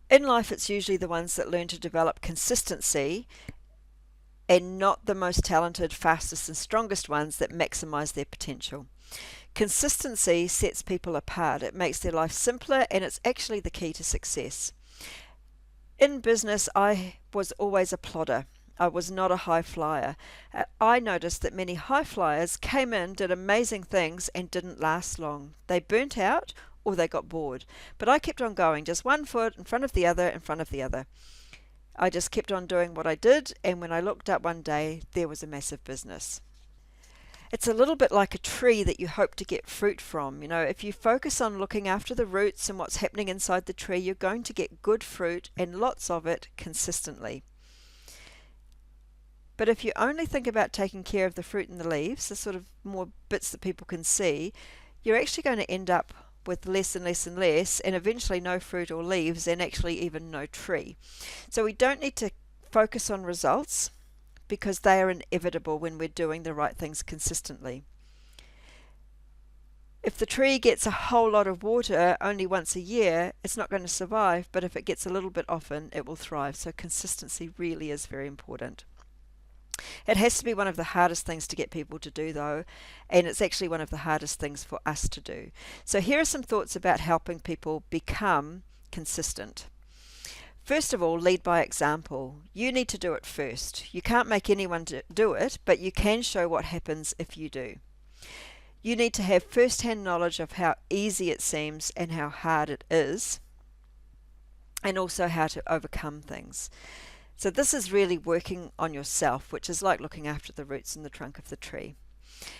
In life, it's usually the ones that learn to develop consistency and not the most talented, fastest, and strongest ones that maximize their potential. Consistency sets people apart. It makes their life simpler, and it's actually the key to success. In business, I was always a plodder. I was not a high flyer. I noticed that many high flyers came in, did amazing things, and didn't last long. They burnt out or they got bored. But I kept on going, just one foot in front of the other, in front of the other. I just kept on doing what I did, and when I looked up one day, there was a massive business. It's a little bit like a tree that you hope to get fruit from. If you focus on looking after the roots and what's happening inside the tree, you're going to get good fruit and lots of it consistently. But if you only think about taking care of the fruit and the leaves, the sort of more bits that people can see, you're actually going to end up with less and less and less, and eventually no fruit or leaves, and actually even no tree. So we don't need to focus on results because they are inevitable when we're doing the right things consistently. If the tree gets a whole lot of water only once a year, it's not going to survive, but if it gets a little bit often, it will thrive. So consistency really is very important. It has to be one of the hardest things to get people to do, though, and it's actually one of the hardest things for us to do. So here are some thoughts about helping people become consistent. First of all, lead by example. You need to do it first. You can't make anyone do it, but you can show what happens if you do. You need to have first-hand knowledge of how easy it seems and how hard it is, and also how to overcome things. So this is really working on yourself, which is like looking after the roots in the trunk of the tree.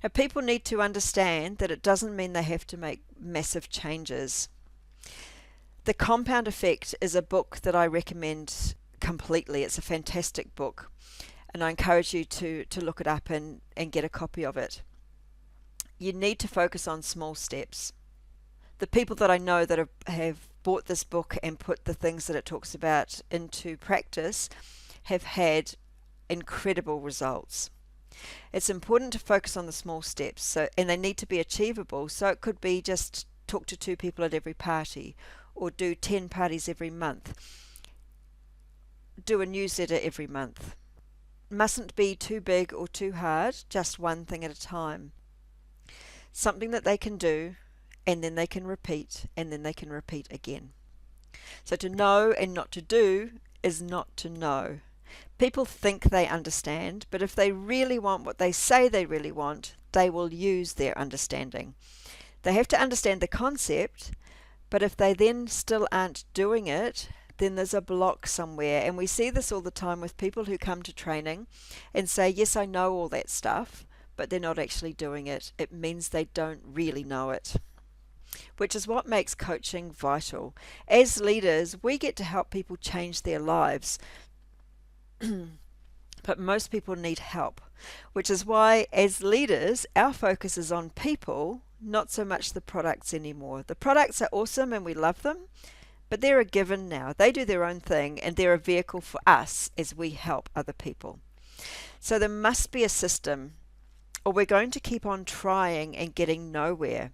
Now, people need to understand that it doesn't mean they have to make massive changes. The Compound Effect is a book that I recommend completely. It's a fantastic book, and I encourage you to look it up and get a copy of it. You need to focus on small steps. The people that I know that have bought this book and put the things that it talks about into practice have had incredible results. It's important to focus on the small steps, and they need to be achievable. So it could be just talk to 2 people at every party, or do 10 parties every month. Do a newsletter every month. Mustn't be too big or too hard, just one thing at a time. Something that they can do, and then they can repeat, and then they can repeat again. So to know and not to do is not to know. People think they understand, but if they really want what they say they really want, they will use their understanding. They have to understand the concept, but if they then still aren't doing it, then there's a block somewhere. And we see this all the time with people who come to training and say, yes, I know all that stuff, but they're not actually doing it. It means they don't really know it, which is what makes coaching vital. As leaders, we get to help people change their lives, but most people need help, which is why as leaders, our focus is on people, not so much the products anymore. The products are awesome and we love them, but they're a given now. They do their own thing, and they're a vehicle for us as we help other people. So there must be a system, or we're going to keep on trying and getting nowhere.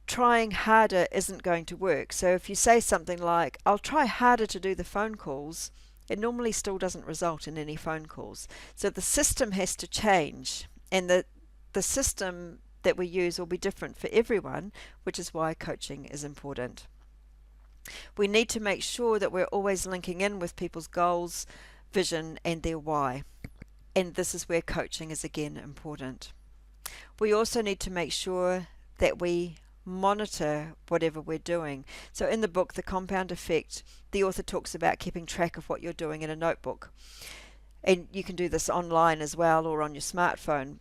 Trying harder isn't going to work. So if you say something like, I'll try harder to do the phone calls, it normally still doesn't result in any phone calls. So the system has to change, and the system that we use will be different for everyone, which is why coaching is important. We need to make sure that we're always linking in with people's goals, vision, and their why. And this is where coaching is again important. We also need to make sure that we monitor whatever we're doing. So in the book, The Compound Effect, the author talks about keeping track of what you're doing in a notebook. And you can do this online as well, or on your smartphone.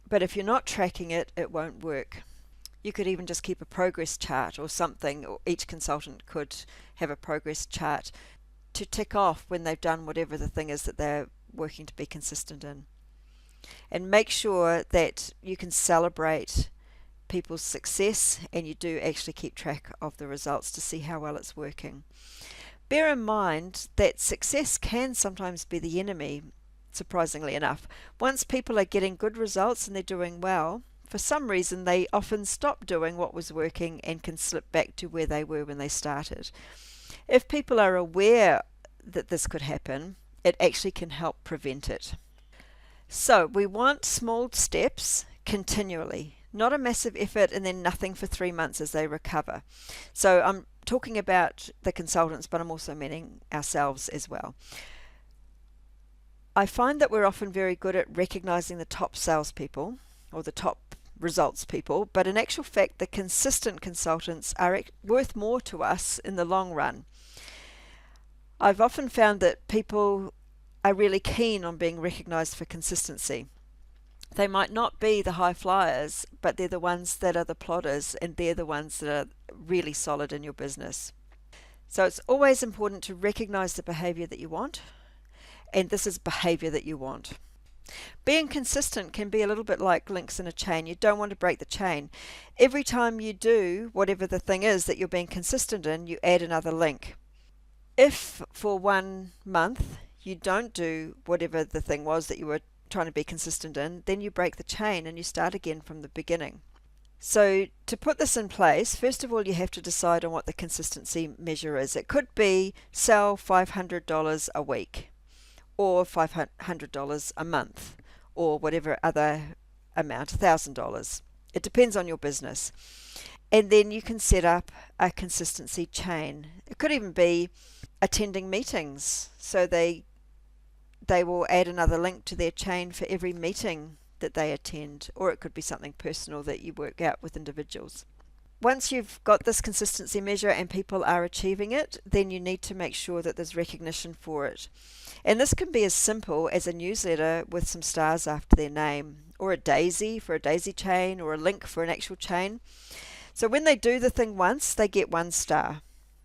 But if you're not tracking it, it won't work. You could even just keep a progress chart or something, or each consultant could have a progress chart to tick off when they've done whatever the thing is that they're working to be consistent in. And make sure that you can celebrate people's success, and you do actually keep track of the results to see how well it's working. Bear in mind that success can sometimes be the enemy, surprisingly enough. Once people are getting good results and they're doing well, for some reason they often stop doing what was working and can slip back to where they were when they started. If people are aware that this could happen, it actually can help prevent it. So we want small steps continually, not a massive effort and then nothing for 3 months as they recover. So I'm talking about the consultants, but I'm also meaning ourselves as well. I find that we're often very good at recognizing the top salespeople or the top results people, but in actual fact, the consistent consultants are worth more to us in the long run. I've often found that people are really keen on being recognized for consistency. They might not be the high flyers, but they're the ones that are the plodders, and they're the ones that are really solid in your business. So it's always important to recognize the behavior that you want, and this is behavior that you want. Being consistent can be a little bit like links in a chain. You don't want to break the chain. Every time you do whatever the thing is that you're being consistent in, you add another link. If for 1 month you don't do whatever the thing was that you were trying to be consistent in, then you break the chain and you start again from the beginning. So to put this in place, first of all, you have to decide on what the consistency measure is. It could be sell $500 a week, or $500 a month, or whatever other amount, $1,000. It depends on your business. And then you can set up a consistency chain. It could even be attending meetings. So they will add another link to their chain for every meeting that they attend, or it could be something personal that you work out with individuals. Once you've got this consistency measure and people are achieving it, then you need to make sure that there's recognition for it. And this can be as simple as a newsletter with some stars after their name, or a daisy for a daisy chain, or a link for an actual chain. So when they do the thing once, they get 1 star,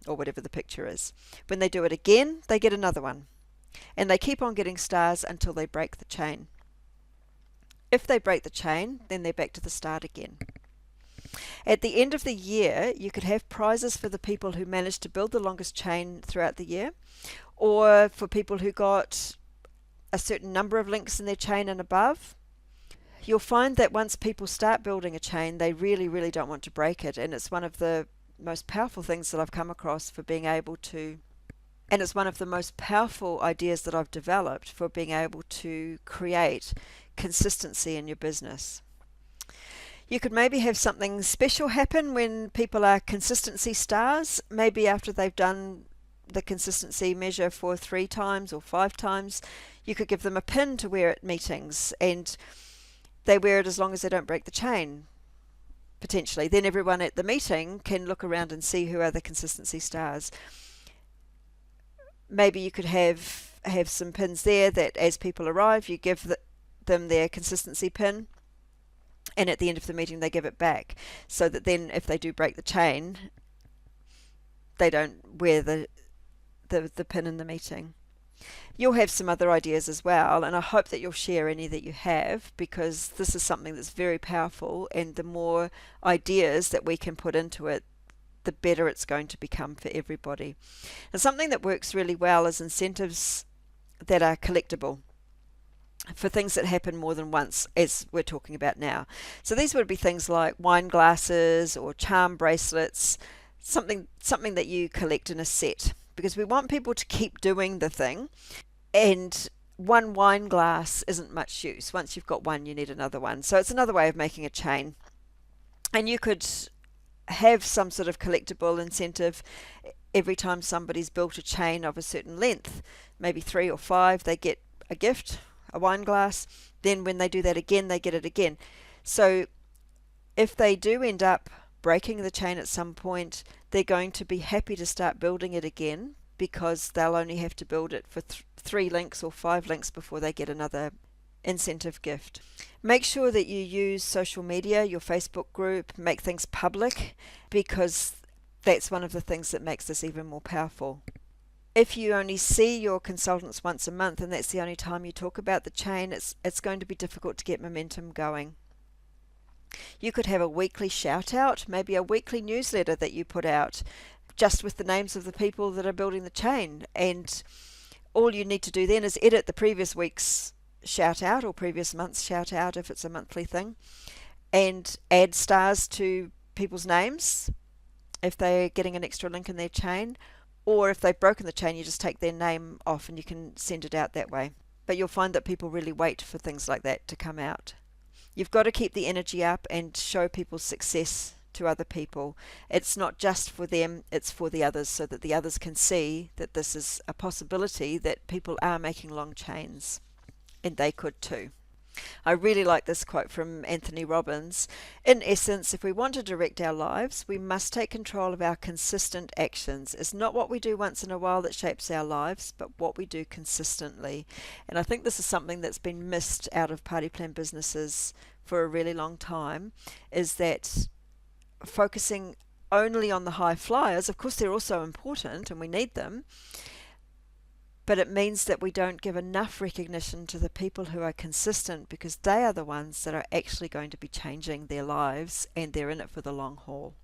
or whatever the picture is. When they do it again, they get another one. And they keep on getting stars until they break the chain. If they break the chain, then they're back to the start again. At the end of the year, you could have prizes for the people who managed to build the longest chain throughout the year, or for people who got a certain number of links in their chain and above. You'll find that once people start building a chain, they really, really don't want to break it. And it's one of the most powerful things that I've come across for being able to, and it's one of the most powerful ideas that I've developed for being able to create consistency in your business. You could maybe have something special happen when people are consistency stars, maybe after they've done the consistency measure for 3 times or 5 times. You could give them a pin to wear at meetings, and they wear it as long as they don't break the chain, potentially. Then everyone at the meeting can look around and see who are the consistency stars. Maybe you could have some pins there that as people arrive, you give them their consistency pin, and at the end of the meeting they give it back, so that then if they do break the chain, they don't wear the pin in the meeting. You'll have some other ideas as well, and I hope that you'll share any that you have, because this is something that's very powerful, and the more ideas that we can put into it, the better it's going to become for everybody. And something that works really well is incentives that are collectible for things that happen more than once, as we're talking about now. So these would be things like wine glasses or charm bracelets, something that you collect in a set, because we want people to keep doing the thing, and 1 wine glass isn't much use. Once you've got one, you need another one. So it's another way of making a chain. And you could have some sort of collectible incentive every time somebody's built a chain of a certain length, maybe 3 or 5, they get a gift, a wine glass. Then when they do that again, they get it again. So if they do end up breaking the chain at some point, they're going to be happy to start building it again, because they'll only have to build it for 3 links or 5 links before they get another incentive gift. Make sure that you use social media, your Facebook group, make things public, because that's one of the things that makes this even more powerful. If you only see your consultants once a month and that's the only time you talk about the chain, it's going to be difficult to get momentum going. You could have a weekly shout out, maybe a weekly newsletter that you put out just with the names of the people that are building the chain, and all you need to do then is edit the previous week's shout out or previous month's shout out if it's a monthly thing, and add stars to people's names if they're getting an extra link in their chain, Or if they've broken the chain, you just take their name off and you can send it out that way. But you'll find that people really wait for things like that to come out. You've got to keep the energy up and show people's success to other people. It's not just for them, it's for the others, so that the others can see that this is a possibility, that people are making long chains, and they could too. I really like this quote from Anthony Robbins. In essence, if we want to direct our lives, we must take control of our consistent actions. It's not what we do once in a while that shapes our lives, but what we do consistently. And I think this is something that's been missed out of party plan businesses for a really long time, is that focusing only on the high flyers. Of course, they're also important and we need them, but it means that we don't give enough recognition to the people who are consistent, because they are the ones that are actually going to be changing their lives, and they're in it for the long haul.